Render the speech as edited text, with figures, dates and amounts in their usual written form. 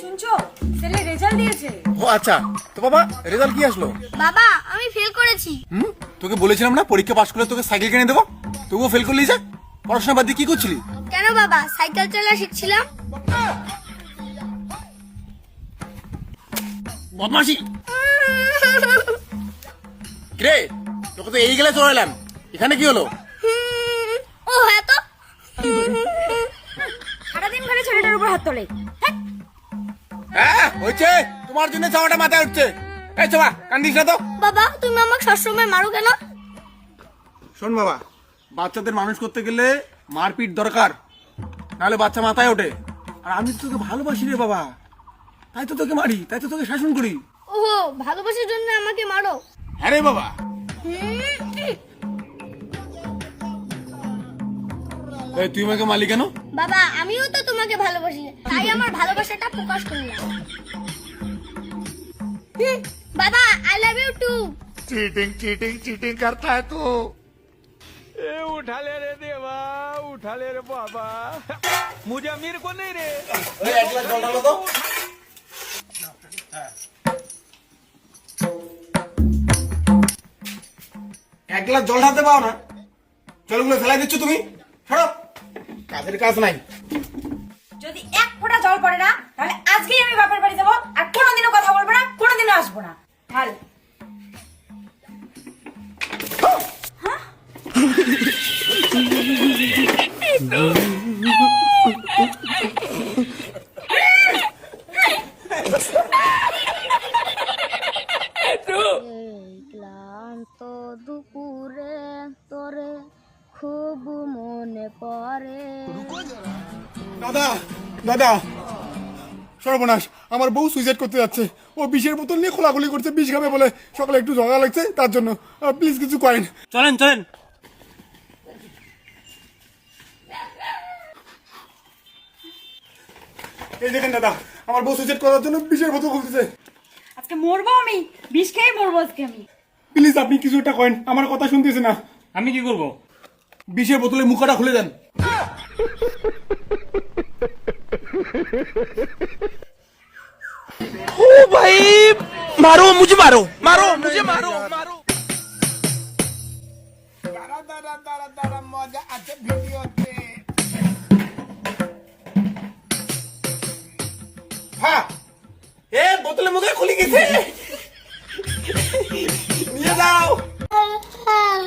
শুনছো ছেলে রেজাল্ট দিয়েছে। ও আচ্ছা, তো বাবা রেজাল্ট কি আসলো? বাবা আমি ফেল করেছি। তোকে বলেছিলাম না পরীক্ষা পাশ করলে তোকে সাইকেল কিনে দেবো, তবুও ফেল করলি যে। পড়াশোনা বাদ দিয়ে কি করছিলি? কেন বাবা, সাইকেল চালা শিখছিলাম। বদমাশি। রে তোকে তো এই গেলে চড়াইলাম, এখানে কি হলো? ও হ্যাঁ তো, সারাদিন ঘরে ছেলেটার উপর হাত তোলে। হ্যাঁ হয়েছে, তোমার জন্য চাওয়াটা মাথায় উঠছে। এই চবা কান্দিস না তো। বাবা তুমি আমাকে সবসময় মারো কেন? শোন বাবা, বাচ্চাদের মানুষ করতে গেলে মারপিট দরকার, নাহলে বাচ্চা মাথায় ওঠে। আর আমি তো তোকে ভালোবাসি রে বাবা, তাই তো তোকে মারি, তাই তো তোকে শাসন করি। ওহো, ভালোবাসার জন্য আমাকে মারো? হ্যাঁ রে বাবা। এই তুই আমাকে মারলি কেন? বাবা আমিও তো তোমাকে ভালোবাসি, তাই আমার ভালোবাসাটা প্রকাশ করলাম। বাবা I love you too. Cheating cheating cheating करता है तू। ए उठा ले रे देवा, उठा ले रे बाबा, मुझे अमीर को नहीं रे। एक ग्लास जल डालो तो। এক গ্লাস জল ঢালতে পাও না, জলগুলো ফেলাই দিচ্ছ তুমি। ছাড়ো, কাজের কাজ নাই। যদি এক ফোঁটা জল পড়ে না তাহলে আজকেই আমি বাপের বাড়ি যাবো, আর কোনোদিনও কথা বলবো না, কোনোদিনও আসবো না। ঢাল। ক্লান্ত দুপুরে তোরে খুব মনে পড়ে। দাদা দাদা, সর্বনাশ, আমার বউ সুইসাইড করতে যাচ্ছে। ও বিষের বোতল নিয়ে খোলাখুলি করছে, বিষ খাবে বলে। সকালে একটু ঝগড়া লাগছে, তার জন্য প্লিজ কিছু করেন। চলেন চলেন। এই দেখেন দাদা, আমার বউ সুইসাইড করার জন্য বিষের বোতল খুলতেছে। আজকে মরবো আমি, বিষ খেয়ে মরবো আজকে আমি। প্লিজ আপনি কিছু একটা করেন, আমার কথা শুনতেছে না। আমি কি করব? বিষের বোতলের মুখটা খুলে দেন। ओ भाई मारो मुझे, मारो मारो मुझे, मारो मारो। মজা আছে ভিডিওতে। হ্যাঁ, এ বোতলের মুখে খুলে গেছে, নিয়ে যাও। হ্যাঁ